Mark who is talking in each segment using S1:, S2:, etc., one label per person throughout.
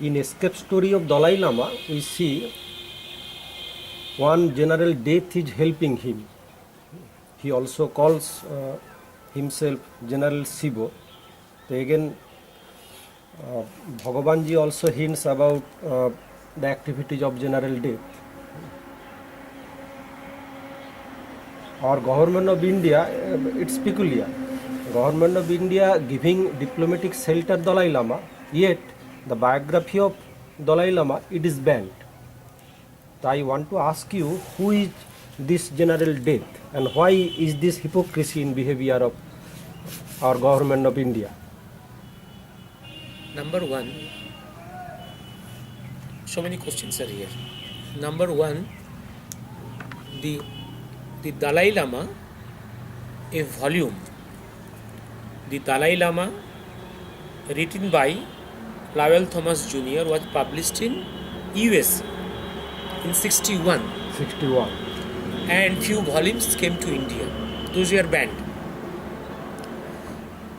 S1: in Escape Story of Dalai Lama, we see one General Death is helping him. He also calls himself General Sibo. So again, Bhagavanji also hints about the activities of General Death. Our government of India, it's peculiar. Government of India giving diplomatic shelter Dalai Lama, yet the biography of Dalai Lama, it is banned. So I want to ask you, who is this General Death and why is this hypocrisy in behavior of our government of India?
S2: Number one, so many questions are here. Number one, the Dalai Lama, a volume, the Dalai Lama written by Lowell Thomas Jr. was published in US in 61.
S1: 61.
S2: And few volumes came to India. Those were banned.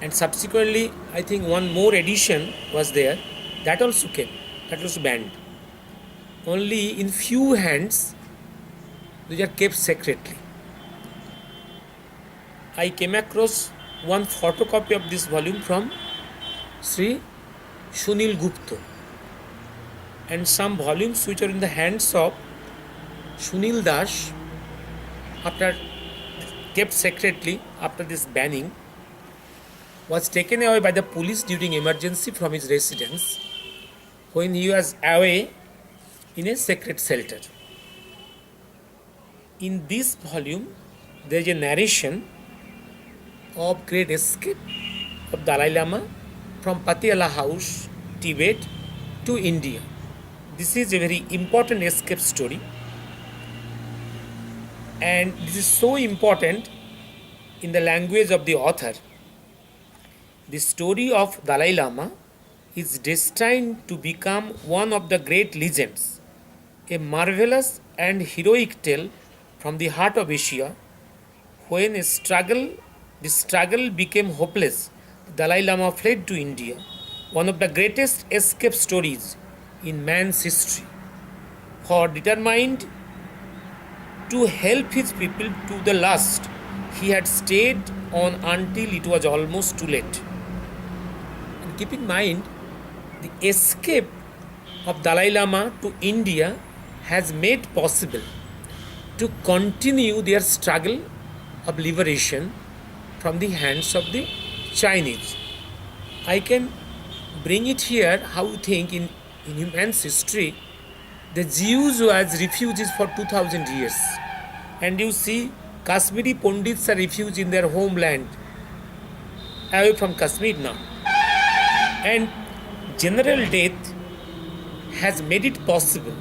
S2: And subsequently, I think one more edition was there. That also came. That was banned. Only in few hands, those are kept secretly. I came across one photocopy of this volume from Sri Sunil Gupta, and some volumes which are in the hands of Sunil Das, after kept secretly after this banning, was taken away by the police during emergency from his residence when he was away in a secret shelter. In this volume, there is a narration of great escape of Dalai Lama from Patiala House, Tibet to India. This is a very important escape story, and this is so important in the language of the author. The story of Dalai Lama is destined to become one of the great legends, a marvelous and heroic tale from the heart of Asia. When the struggle became hopeless, Dalai Lama fled to India, one of the greatest escape stories in man's history. For determined to help his people to the last, he had stayed on until it was almost too late. And keep in mind, the escape of Dalai Lama to India has made possible to continue their struggle of liberation from the hands of the Chinese. I can bring it here how you think in human history, the Jews was refugees for 2000 years. And you see Kashmiri Pandits are refugees in their homeland, away from Kashmir now. And General Death has made it possible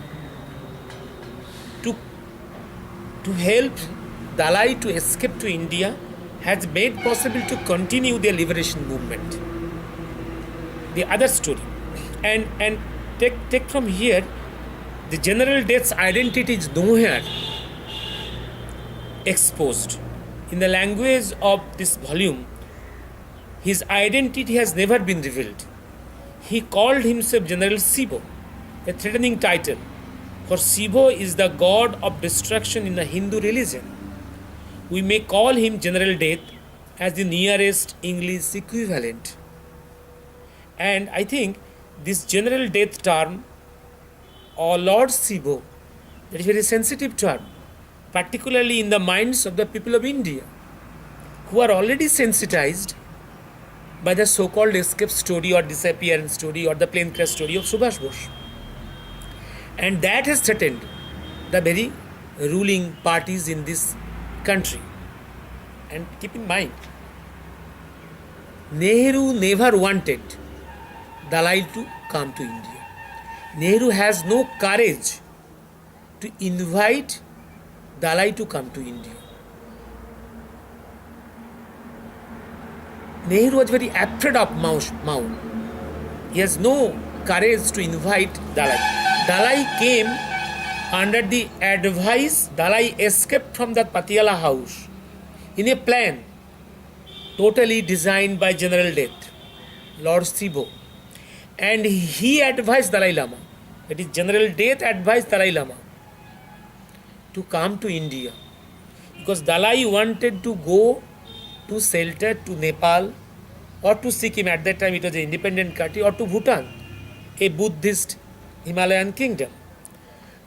S2: to help Dalai to escape to India, has made possible to continue their liberation movement. The other story, and take from here, the General Death's identity is nowhere exposed. In the language of this volume, his identity has never been revealed. He called himself General Sibo, a threatening title, for Sibo is the god of destruction in the Hindu religion. We may call him General Death as the nearest English equivalent. And I think this General Death term or Lord Sibo, that is a very sensitive term, particularly in the minds of the people of India, who are already sensitized by the so-called escape story or disappearance story or the plane crash story of Subhash Bose. And that has threatened the very ruling parties in this country. And keep in mind, Nehru never wanted Dalai to come to India. Nehru has no courage to invite Dalai to come to India. Nehru was very afraid of Mao. He has no courage to invite Dalai. Dalai came under the advice. Dalai escaped from that Patiala house in a plan totally designed by General Death, Lord Sibo. And he advised Dalai Lama, that is General Death advised Dalai Lama to come to India, because Dalai wanted to go to shelter to Nepal or to Sikkim. At that time it was an independent country, or to Bhutan, a Buddhist Himalayan kingdom.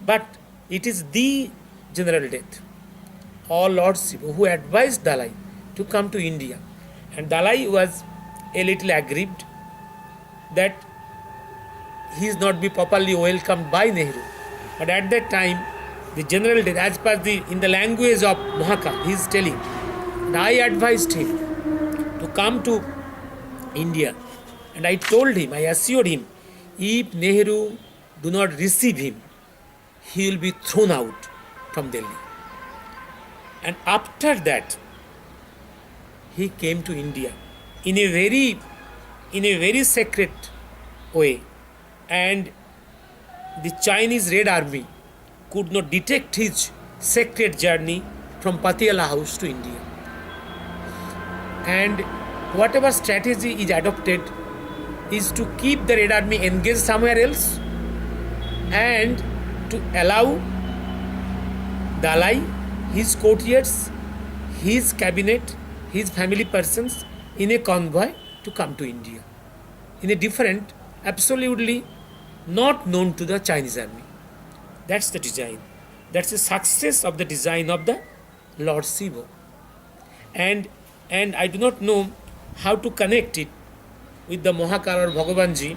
S2: But it is the General Death or Lord Shiva who advised Dalai to come to India. And Dalai was a little aggrieved that he is not be properly welcomed by Nehru. But at that time, the General Death, as per in the language of Mahakal, he is telling, and I advised him to come to India. And I told him, I assured him, if Nehru do not receive him, he will be thrown out from Delhi. And after that, he came to India in a very sacred way, and the Chinese Red Army could not detect his sacred journey from Patiala House to India. And whatever strategy is adopted is to keep the Red Army engaged somewhere else and to allow Dalai, his courtiers, his cabinet, his family persons in a convoy to come to India in a different, absolutely not known to the Chinese army. That's the design. That's the success of the design of the Lord Shiva. And I do not know how to connect it with the Mahakal or Bhagavanji,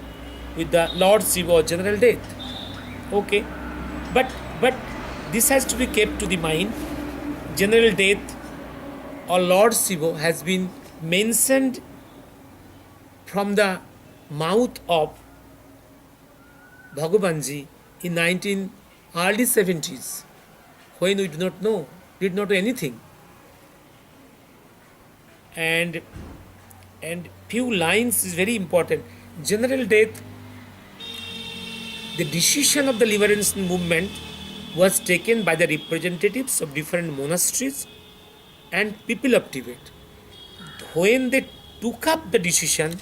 S2: with the Lord Shiva or General Death. Okay, but this has to be kept to the mind. General Death or Lord Shiva has been mentioned from the mouth of Bhagavanji in early 70s, when we did not know anything. And few lines is very important. General Death, the decision of the liberation movement was taken by the representatives of different monasteries and people of Tibet. When they took up the decision,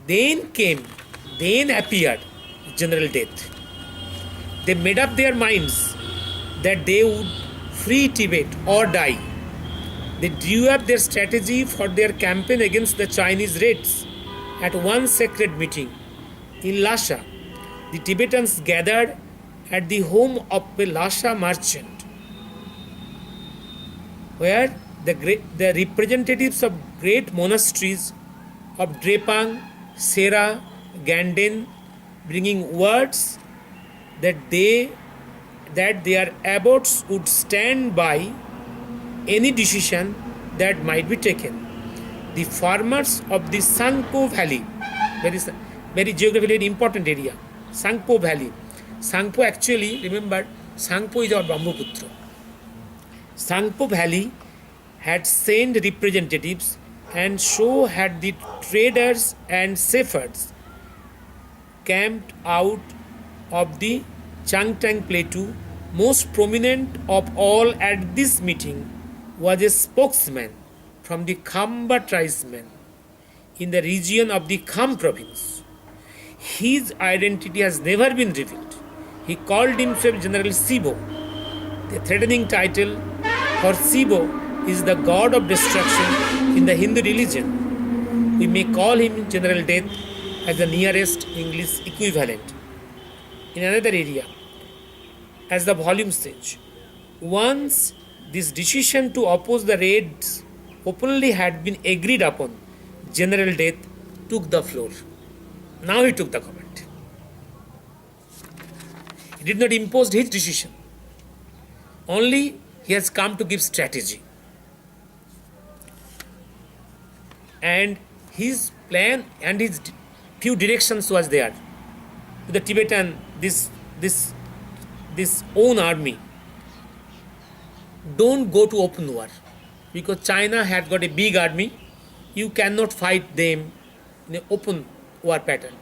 S2: then appeared General Death. They made up their minds that they would free Tibet or die. They drew up their strategy for their campaign against the Chinese raids. At one sacred meeting in Lhasa, the Tibetans gathered at the home of a Lhasa merchant, where the representatives of great monasteries of Drepang, Sera, Ganden, bringing words that their abbots would stand by any decision that might be taken. The farmers of the Sangpo Valley, very geographically important area, Sangpo Valley. Sangpo, actually, remember, Sangpo is our Brahmaputra. Sangpo Valley had sent representatives, and so had the traders and shepherds camped out of the Changtang Plateau. Most prominent of all at this meeting was a spokesman from the Khamba tribesmen in the region of the Kham province. His identity has never been revealed. He called himself General Shiva. The threatening title for Shiva is the god of destruction in the Hindu religion. We may call him General Death as the nearest English equivalent. In another area, as the volume says, once this decision to oppose the raids openly had been agreed upon, General Death took the floor. Now he took the comment. He did not impose his decision. Only he has come to give strategy. And his plan and his few directions was there. The Tibetan, this own army, don't go to open war, because China had got a big army. You cannot fight them in an open war pattern.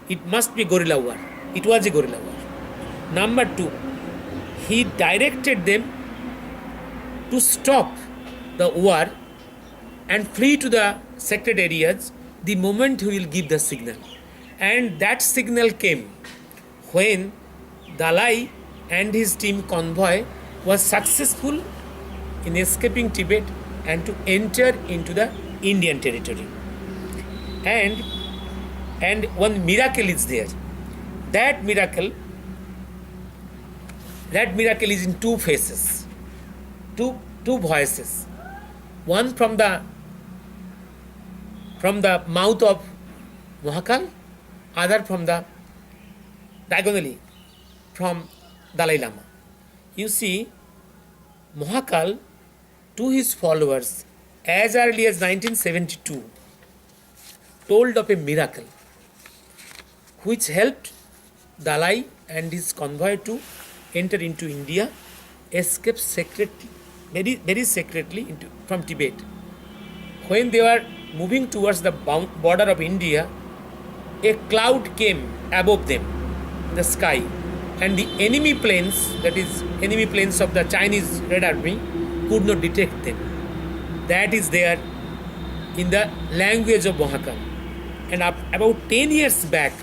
S2: It must be guerrilla war. It was a guerrilla war. Number two, he directed them to stop the war and flee to the sacred areas the moment he will give the signal. And that signal came when Dalai and his team convoy was successful in escaping Tibet and to enter into the Indian territory. And one miracle is there. That miracle is in two phases, two voices. One from the mouth of Mahakal, other from the diagonally from Dalai Lama. You see, Mahakal to his followers as early as 1972 told of a miracle which helped Dalai and his convoy to enter into India, escape secretly, very secretly from Tibet. When they were moving towards the border of India, a cloud came above them in the sky, and the enemy planes, that is, enemy planes of the Chinese Red Army, could not detect them. That is there in the language of Mahakal. And about 10 years back,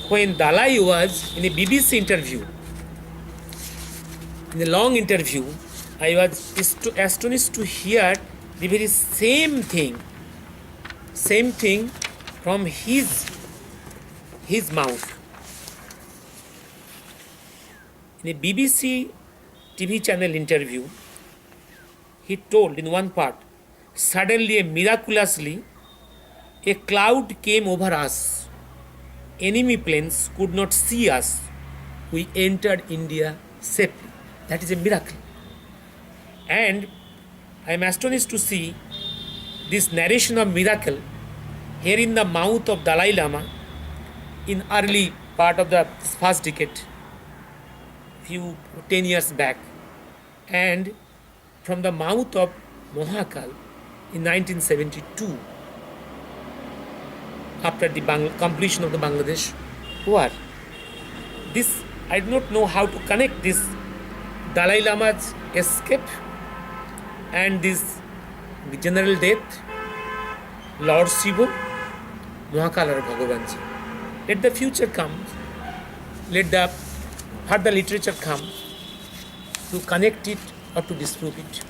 S2: when Dalai was in a BBC interview, in a long interview, I was astonished to hear the very same thing from his mouth. In a BBC TV channel interview, he told in one part, suddenly and miraculously, a cloud came over us. Enemy planes could not see us. We entered India safely. That is a miracle. And I am astonished to see this narration of miracle here in the mouth of Dalai Lama in early part of the first decade, 10 years back, and from the mouth of Mahakal in 1972 after the completion of the Bangladesh war. This, I do not know how to connect this Dalai Lama's escape and this general death, Lord Shiva, Mahakal or Bhagavanji. Let the future come, let the further literature come to connect it or to disprove it.